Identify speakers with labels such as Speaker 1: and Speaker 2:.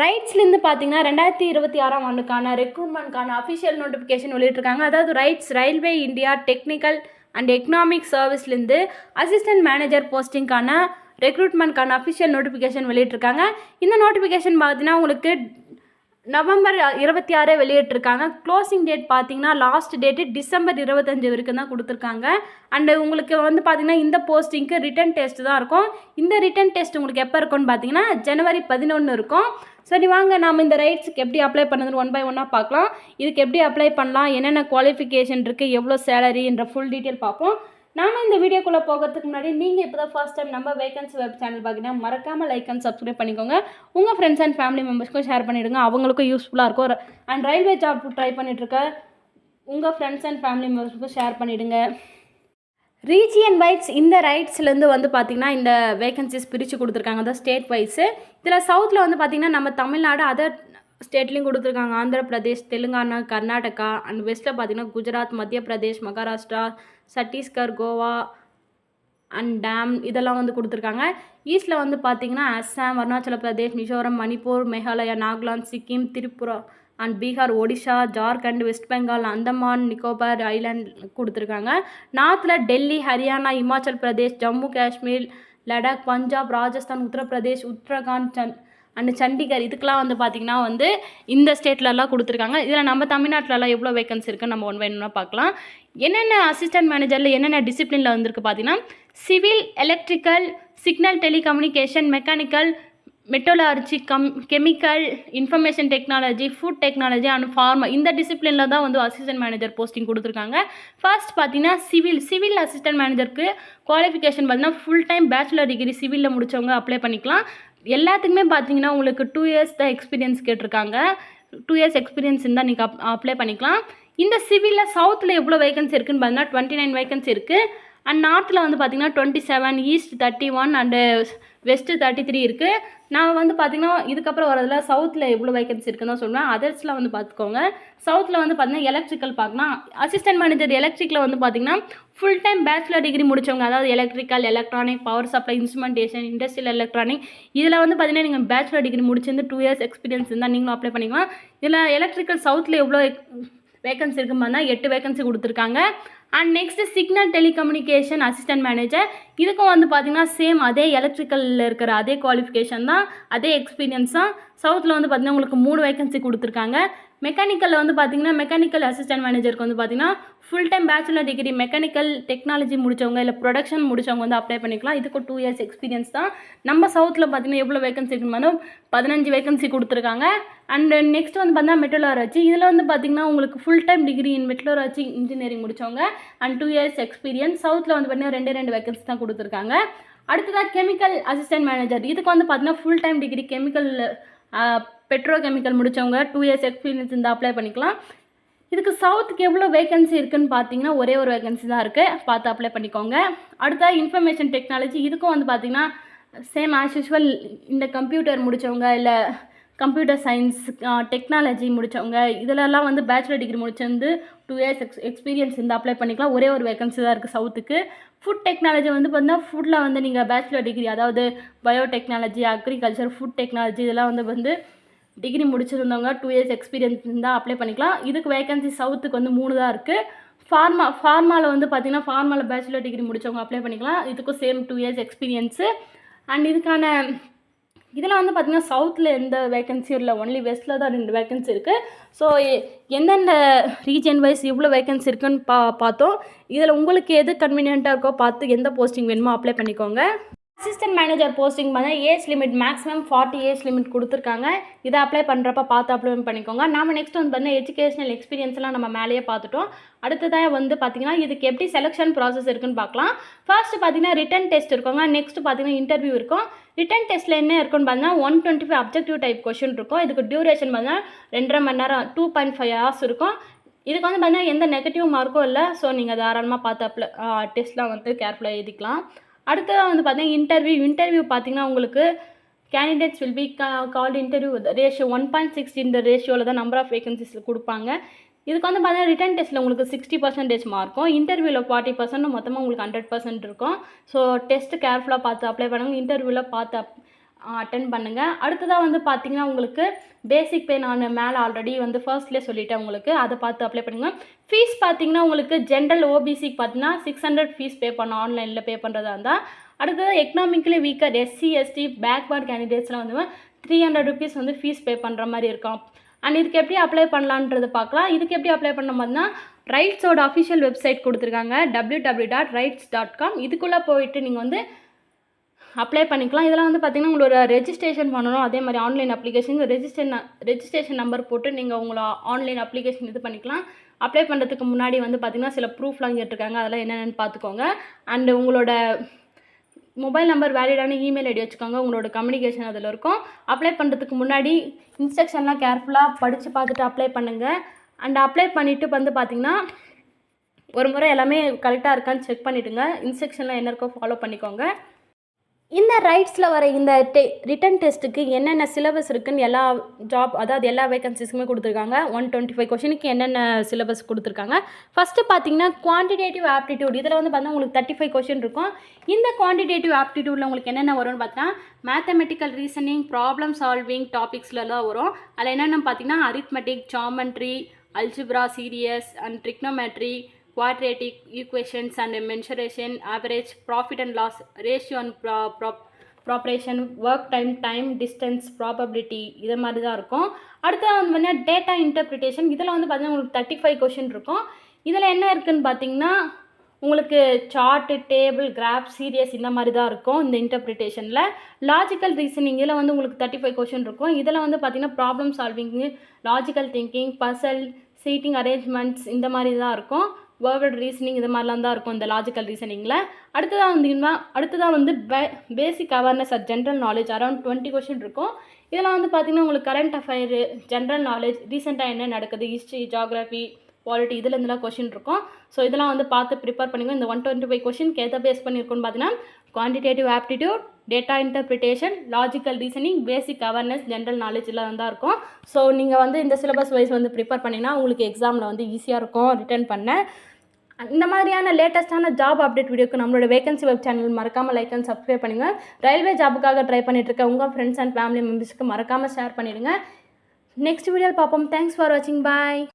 Speaker 1: ரைட்ஸ்லேருந்து பார்த்தீங்கன்னா 2026ஆம் ஆண்டுக்கான ரெக்ரூட்மெண்ட்கான official notification வெளியிட்டிருக்காங்க. அதாவது RITES railway India technical and economic சர்வீஸ்லேருந்து அசிஸ்டன்ட் மேனேஜர் போஸ்டிங்கான ரெக்ரூட்மெண்ட்கான அஃபிஷியல் நோட்டிஃபிகேஷன் வெளியிட்டிருக்காங்க. இந்த நோட்டிஃபிகேஷன் பார்த்தீங்கன்னா உங்களுக்கு நவம்பர் 26 வெளியிட்டிருக்காங்க. க்ளோசிங் டேட் பார்த்தீங்கன்னா லாஸ்ட் டேட்டு டிசம்பர் 25 வரைக்கும் தான் கொடுத்துருக்காங்க. அண்டு உங்களுக்கு வந்து பார்த்தீங்கன்னா இந்த போஸ்டிங்க்கு ரிட்டன் டெஸ்ட் தான் இருக்கும். இந்த ரிட்டன் டெஸ்ட் உங்களுக்கு எப்போ இருக்கும்னு பார்த்தீங்கன்னா ஜனவரி 11 இருக்கும். சரி வாங்க நாம் இந்த ரைட்ஸுக்கு எப்படி அப்ளை பண்ணுறது ஒன் பை ஒன்னாக பார்க்கலாம். இதுக்கு எப்படி அப்ளை பண்ணலாம், என்னென்ன குவாலிஃபிகேஷன் இருக்குது, எவ்வளோ சேலரின்ற ஃபுல் டீட்டெயில் பார்ப்போம். நாம் இந்த வீடியோக்குள்ளே போகிறதுக்கு முன்னாடி நீங்கள் இப்போ தான் ஃபர்ஸ்ட் டைம் நம்ம வேகன்சி வெப் சேனல் பார்த்தீங்கன்னா மறக்காமல் லைக் அண்ட் சப்ஸ்கிரைப் பண்ணிக்கோங்க. உங்கள் ஃப்ரெண்ட்ஸ் அண்ட் ஃபேமிலி மெம்பர்ஸ்க்கும் ஷேர் பண்ணிவிடுங்க, அவங்களுக்கும் யூஸ்ஃபுல்லாக இருக்கும். அண்ட் ரயில்வே ஜாப் ட்ரை பண்ணிகிட்ருக்க உங்கள் ஃப்ரெண்ட்ஸ் அண்ட் ஃபேமிலி மெம்பர்ஸ்க்கும் ஷேர் பண்ணிவிடுங்க. ரீஜியன் வைஸ் இந்த ரைட்ஸ்லேருந்து வந்து பார்த்திங்கன்னா இந்த வேகன்சிஸ் பிரித்து கொடுத்துருக்காங்க, அதான் ஸ்டேட் வைஸு. இதில் சவுத்தில் வந்து பார்த்திங்கன்னா நம்ம தமிழ்நாடு அதர் ஸ்டேட்லேயும் கொடுத்துருக்காங்க. ஆந்திர பிரதேஷ், தெலுங்கானா, கர்நாடகா. அண்ட் வெஸ்ட்டில் பார்த்திங்கன்னா குஜராத், மத்திய பிரதேஷ், மகாராஷ்டிரா, சத்தீஸ்கர், கோவா அண்ட் டேம் இதெல்லாம் வந்து கொடுத்துருக்காங்க. ஈஸ்ட்டில் வந்து பார்த்திங்கன்னா Assam, Arunachal Pradesh, Mizoram, Manipur, Meghalaya, Nagaland, Sikkim, Tripura and Bihar, Odisha, Jharkhand, west Bengal, Andaman Nicobar island கொடுத்துருக்காங்க. நார்த்தில் டெல்லி, ஹரியானா, இமாச்சல் பிரதேஷ், ஜம்மு காஷ்மீர், லடாக், பஞ்சாப், ராஜஸ்தான், உத்தரப்பிரதேஷ், உத்தரகாண்ட் அண்ட் சண்டிகர் இதுக்கெலாம் வந்து பார்த்திங்கன்னா வந்து இந்த ஸ்டேட்லலாம் கொடுத்துருக்காங்க. இதில் நம்ம தமிழ்நாட்டிலலாம் எவ்வளோ வேகன்சி இருக்குன்னு நம்ம ஒன் பை ஒன்னாக பார்க்கலாம். என்னென்ன அசிஸ்டன்ட் மேனேஜரில் என்னென்ன டிசிப்ளினில் வந்திருக்கு பார்த்தீங்கன்னா civil, electrical, signal telecommunication, mechanical, metallurgy, chemical, information technology, food technology and pharma இந்த டிசிப்ளினில் தான் வந்து அசிஸ்டன்ட் மேனேஜர் போஸ்டிங் கொடுத்துருக்காங்க. ஃபர்ஸ்ட் பார்த்தீங்கன்னா சிவில் அசிஸ்டன்ட் மேனேஜருக்கு குவாலிஃபிகேஷன் பார்த்தீங்கன்னா ஃபுல் டைம் பேச்சுலர் டிகிரி சிவிலில் முடித்தவங்க அப்ளை பண்ணிக்கலாம். எல்லாத்துக்குமே பார்த்தீங்கன்னா உங்களுக்கு 2 இயர்ஸ் தான் எக்ஸ்பீரியன்ஸ் கேட்டிருக்காங்க. 2 இயர்ஸ் எக்ஸ்பீரியன்ஸ் இருந்தால் நீங்கள் அப்ளை பண்ணிக்கலாம். இந்த சிவிலில் சவுத்தில் எவ்வளோ வேகன்சி இருக்குதுன்னு பார்த்தீங்கன்னா 29 வேகன்சி இருக்குது. அண்ட் நார்த்தில் வந்து பார்த்திங்கன்னா 27, ஈஸ்ட் 31 அண்டு வெஸ்ட்டு 33 இருக்குது. நான் வந்து பார்த்திங்கன்னா இதுக்கப்புறம் வரதில் சவுத்தில் எவ்வளோ வேகன்சி இருக்குன்னு தான் சொல்லுவேன். அதர்ஸில் வந்து பார்த்துக்கோங்க. சவுத்தில் வந்து பார்த்திங்கன்னா எலக்ட்ரிக்கல் பார்க்கலாம். அசிஸ்டன்ட் மேனேஜர் எலக்ட்ரிக்கில் வந்து பார்த்திங்கன்னா ஃபுல் டைம் பேச்சுலர் டிகிரி முடித்தவங்க, அதாவது electrical, electronic, power supply, instrumentation, industrial electronic இதில் வந்து பார்த்திங்கன்னா நீங்கள் பேச்சுலர் டிகிரி முடிச்சிருந்து 2 இயர்ஸ் எக்ஸ்பீரியன்ஸ் இருந்தால் நீங்களும் அப்ளை பண்ணிக்கலாம். இதில் எலக்ட்ரிக்கல் சவுத்தில் எவ்வளோ வேகன்சி இருக்குன்னு பார்த்தா 8 வேகன்சி கொடுத்துருக்காங்க. And next signal telecommunication assistant manager இதுக்கும் வந்து பார்த்திங்கன்னா சேம் அதே எலக்ட்ரிக்கலில் இருக்கிற அதே குவாலிஃபிகேஷன் தான், அதே எக்ஸ்பீரியன்ஸ் தான். சவுத்தில் வந்து பார்த்திங்கன்னா உங்களுக்கு 3 வேகன்சி கொடுத்துருக்காங்க. மெக்கானிக்கலில் வந்து பார்த்திங்கன்னா மெக்கானிக்கல் அசிஸ்டன்ட் மேனேஜருக்கு வந்து பார்த்திங்கன்னா full time bachelor degree mechanical technology முடித்தவங்க இல்லை ப்ரொடக்ஷன் முடித்தவங்க வந்து அப்ளை பண்ணிக்கலாம். இதுக்கு 2 இயர்ஸ் எக்ஸ்பீரியன்ஸ் தான். நம்ம சவுத்தில் பார்த்திங்கன்னா எவ்வளோ வேகன்சி இருக்குன்னு 15 வேகன்சி கொடுத்துருக்காங்க. அண்டு நெக்ஸ்ட் வந்து பார்த்தீங்கன்னா மெட்டலர்ஜி இதில் வந்து பார்த்திங்கன்னா உங்களுக்கு full time degree in metallurgy engineering முடித்தவங்க அண்ட் 2 இயர்ஸ் எக்ஸ்பீரியன்ஸ். சவுத்தில் வந்து பார்த்திங்கன்னா 2 வேகன்சி தான் கொடுத்துருக்காங்க. அடுத்ததாக கெமிக்கல் அசிஸ்டன்ட் மேனேஜர் இதுக்கு வந்து பார்த்திங்கன்னா full time degree chemical Pedro chemical முடித்தவங்க 2 இயர்ஸ் எக்ஸ்பீரியன்ஸ் இருந்தால் அப்ளை பண்ணிக்கலாம். இதுக்கு சவுத்துக்கு எவ்வளோ வேகன்சி இருக்குதுன்னு பார்த்தீங்கன்னா ஒரே ஒரு வேகன்சி தான் இருக்குது, பார்த்து அப்ளை பண்ணிக்கோங்க. அடுத்த இன்ஃபர்மேஷன் டெக்னாலஜி இதுக்கும் வந்து பார்த்திங்கன்னா சேம் ஆஸ் யூஷுவல் இந்த கம்ப்யூட்டர் முடித்தவங்க இல்லை கம்ப்யூட்டர் சயின்ஸ் டெக்னாலஜி முடித்தவங்க இதிலெல்லாம் வந்து பேச்சுலர் டிகிரி முடிச்சிருந்து 2 இயர்ஸ் எக்ஸ்பீரியன்ஸ் இருந்தால் அப்ளை பண்ணிக்கலாம். ஒரே ஒரு வேகன்சி தான் இருக்குது சவுத்துக்கு. ஃபுட் டெக்னாலஜி வந்து பார்த்தீங்கன்னா ஃபுட்டில் வந்து நீங்கள் பேச்சுலர் டிகிரி அதாவது பயோடெக்னாலஜி, அக்ரிகல்ச்சர், ஃபுட் டெக்னாலஜி இதெல்லாம் வந்து டிகிரி முடிச்சிருந்தவங்க 2 இயர்ஸ் எக்ஸ்பீரியன்ஸ் இருந்தால் அப்ளை பண்ணிக்கலாம். இதுக்கு வேகன்சி சவுத்துக்கு வந்து 3 தான் இருக்குது. ஃபார்மாவில் வந்து பார்த்திங்கன்னா ஃபார்மாவில் பேச்சுலர் டிகிரி முடித்தவங்க அப்ளை பண்ணிக்கலாம். இதுக்கும் சேம் 2 இயர்ஸ் எக்ஸ்பீரியன்ஸு. அண்ட் இதுக்கான இதில் வந்து பார்த்திங்கன்னா சவுத்தில் எந்த வேகன்சியும் இல்லை, ஒன்லி வெஸ்ட்டில் தான் 2 வேகன்சி இருக்குது. ஸோ எந்தெந்த ரீஜன் வைஸ் இவ்வளோ வேகன்சி இருக்குன்னு பார்த்தோம். இதில் உங்களுக்கு எது கன்வீனியண்ட்டாக இருக்கோ பார்த்து எந்த போஸ்டிங் வேணுமோ அப்ளை பண்ணிக்கோங்க. அசிஸ்டன்ட் மேனேஜர் போஸ்டிங் பார்த்தா age limit maximum 40 age limit கொடுத்துருக்காங்க. இதை அப்ளை பண்ணுறப்ப பார்த்து அப்ளை பண்ணிக்கோங்க. நாம் நெக்ஸ்ட் வந்து பார்த்தீங்கன்னா எஜுகேஷனல் எக்ஸ்பீரியன்ஸ்லாம் நம்ம மேலேயே பார்த்துட்டோம். அடுத்ததாக வந்து பார்த்திங்கன்னா இதுக்கு எப்படி செலெக்ஷன் ப்ராசஸ் இருக்குன்னு பார்க்கலாம். ஃபர்ஸ்ட் பார்த்திங்கன்னா ரிட்டன் டெஸ்ட் இருக்குங்க. நெக்ஸ்ட் பார்த்திங்கன்னா இன்டர்வியூ இருக்கும். ரிட்டன் டெஸ்ட்டில் என்ன இருக்குன்னு பார்த்தீங்கன்னா 125 அப்ஜெக்டிவ் டைப் கொஷின் இருக்கும். இதுக்கு டியூரேஷன் பார்த்தீங்கன்னா 2.5 மணி நேரம் 2.5 hours இருக்கும். இதுக்கு வந்து பார்த்தீங்கன்னா எந்த நெகட்டிவ் மார்க்கும் இல்லை. ஸோ நீங்கள் தாராளமாக பார்த்து டெஸ்ட்லாம் வந்து கேர்ஃபுல்லாக எழுதிக்கலாம். அடுத்ததாக வந்து பார்த்தீங்கன்னா இன்டர்வியூ பார்த்தீங்கன்னா உங்களுக்கு candidates will be called interview ratio 1.6 இந்த ரேஷியோவில் தான் நம்பர் ஆஃப் வேகன்சிஸில் கொடுப்பாங்க. இதுக்கு வந்து பார்த்தீங்கன்னா ரிட்டன் டெஸ்ட்டில் உங்களுக்கு 60% மார்க்கும், இன்டர்வியூவில் 40%, மொத்தமாக உங்களுக்கு 100% இருக்கும். ஸோ டெஸ்ட்டு கேர்ஃபுல்லாக பார்த்து அப்ளை பண்ணுங்கள். இன்டர்வியூவில் பார்த்து அட்டென்ட் பண்ணுங்கள். அடுத்ததாக வந்து பார்த்தீங்கன்னா உங்களுக்கு பேசிக் பே நான் மேலே ஆல்ரெடி வந்து ஃபர்ஸ்ட்லேயே சொல்லிட்டேன் உங்களுக்கு, அதை பார்த்து அப்ளை பண்ணுங்க. ஃபீஸ் பார்த்தீங்கன்னா உங்களுக்கு ஜென்ரல் ஓபிசிக்கு பார்த்தீங்கன்னா 600 ஃபீஸ் பே பண்ணணும், ஆன்லைனில் பே பண்ணுறதா இருந்தால். அடுத்தது economically weaker SC ST backward கேண்டிடேட்ஸ்லாம் வந்து 300 ருபீஸ் வந்து ஃபீஸ் பே பண்ணுற மாதிரி இருக்கும். அண்ட் இதுக்கு எப்படி அப்ளை பண்ணலான்றது பார்க்கலாம். இதுக்கு எப்படி அப்ளை பண்ண மாதிரினா ரைட்ஸோட அஃபிஷியல் வெப்சைட் கொடுத்துருக்காங்க www.rights.com. இதுக்குள்ளே போயிட்டு நீங்கள் வந்து அப்ளை பண்ணிக்கலாம். இதெல்லாம் வந்து பார்த்திங்கன்னா உங்களோட ரெஜிஸ்ட்ரேஷன் பண்ணணும். அதே மாதிரி ஆன்லைன் அப்ளிகேஷன் ரெஜிஸ்ட்ரேஷன் நம்பர் போட்டு நீங்கள் உங்களை ஆன்லைன் அப்ளிகேஷன் இது பண்ணிக்கலாம். அப்ளை பண்ணுறதுக்கு முன்னாடி வந்து பார்த்திங்கன்னா சில ப்ரூஃப்லாம் கேட்டிருக்காங்க, அதெல்லாம் என்னென்னு பார்த்துக்கோங்க. அண்டு உங்களோட மொபைல் நம்பர், வேலிடான இமெயில் ஐடி வச்சுக்கோங்க. உங்களோட கம்யூனிகேஷன் அதில் இருக்கும். அப்ளை பண்ணுறதுக்கு முன்னாடி இன்ஸ்ட்ரக்ஷன்லாம் கேர்ஃபுல்லாக படித்து பார்த்துட்டு அப்ளை பண்ணுங்கள். அண்ட் அப்ளை பண்ணிவிட்டு வந்து பார்த்திங்கன்னா ஒரு முறை எல்லாமே கரெக்டாக இருக்கான்னு செக் பண்ணிவிடுங்க. இன்ஸ்ட்ரக்ஷன்லாம் என்ன இருக்கோ ஃபாலோ பண்ணிக்கோங்க. இந்த ரைட்ஸில் வர இந்த ரிட்டன் டெஸ்ட்டுக்கு என்னென்ன சிலபஸ் இருக்குதுன்னு எல்லா அதாவது எல்லா வேகன்சிஸுக்குமே கொடுத்துருக்காங்க. 125 கொஷினுக்கு என்னென்ன சிலபஸ் கொடுத்துருக்காங்க. ஃபஸ்ட்டு பார்த்தீங்கன்னா குவான்டிடேட்டிவ் ஆப்டிடியூட். இதில் வந்து பார்த்தீங்கன்னா உங்களுக்கு 35 கொஷின் இருக்கும். இந்த குவான்டிடேட்டிவ் ஆப்டிடியூடில் உங்களுக்கு என்னென்ன வரும்னு பார்த்தீங்கன்னா மேத்தமெட்டிக்கல் ரீசனிங், ப்ராப்ளம் சால்விங் டாபிக்ஸ்லாம் வரும். அதில் என்னென்னு பார்த்தீங்கன்னா arithmetic, geometry, algebra, series and trigonometry, quadratic equations and mensuration, average, profit and loss, ratio and proportion, work time, time, distance, probability, இது மாதிரி தான் இருக்கும். அடுத்தது வந்து பார்த்தீங்கன்னா டேட்டா இன்டர்பிரிட்டேஷன். இதில் வந்து பார்த்தீங்கன்னா உங்களுக்கு 35 கொஷின் இருக்கும். இதில் என்ன இருக்குதுன்னு பார்த்தீங்கன்னா உங்களுக்கு சார்ட்டு, டேபிள், கிராஃப், சீரியஸ் இந்த மாதிரி தான் இருக்கும். இந்த இன்டர்பிரிட்டேஷனில் லாஜிக்கல் ரீசனிங் இதில் வந்து உங்களுக்கு 35 கொஷின் இருக்கும். இதில் வந்து பார்த்தீங்கன்னா problem solving, logical thinking, puzzle, seating arrangements இந்த மாதிரி தான் இருக்கும். வேர்ட் ரீசனிங் இது மாதிரிலாம் தான் இருக்கும் இந்த லாஜிக்கல் ரீசனிங்கில். அடுத்ததாக வந்து basic awareness and general knowledge around 20 question இருக்கும். இதெல்லாம் வந்து பார்த்திங்கன்னா உங்களுக்கு கரண்ட் அஃபேரு, ஜென்ரல் நாலேஜ், ரீசெண்டாக என்ன நடக்குது, ஹிஸ்ட்ரி, ஜியாகிரஃபி, பாலிட்டி இதில் இருந்துலாம் கொஷின் இருக்கும். ஸோ இதெல்லாம் வந்து பார்த்து ப்ரிப்பேர் பண்ணிங்க. இந்த 125 கொஷினுக்கு எதை பேஸ் பண்ணியிருக்குன்னு பார்த்தீங்கன்னா quantitative aptitude, data interpretation, logical reasoning, basic awareness, general knowledge எல்லாம் தான் இருக்கும். ஸோ நீங்கள் வந்து இந்த சிலபஸ் வைஸ் வந்து ப்ரிப்பேர் பண்ணிங்கன்னா உங்களுக்கு எக்ஸாமில் வந்து ஈஸியாக இருக்கும் ரிட்டன் பண்ண. இந்த மாதிரியான லேட்டஸ்ட்டான ஜாப் அப்டேட் வீடியோக்கு நம்மளோட வேகன்சி வெப் சேனல் மறக்காமல் லைக் அண்ட் சப்ஸ்கிரைப் பண்ணுங்கள். ரயில்வே ஜாபுக்காக ட்ரை பண்ணிட்டுருக்க உங்கள் ஃப்ரெண்ட்ஸ் அண்ட் ஃபேமிலி மெம்பர்ஸ்க்கு மறக்காமல் ஷேர் பண்ணிவிடுங்க. நெக்ஸ்ட் வீடியோவில் பார்ப்போம். தேங்க்ஸ் ஃபார் வாட்சிங். பாய்.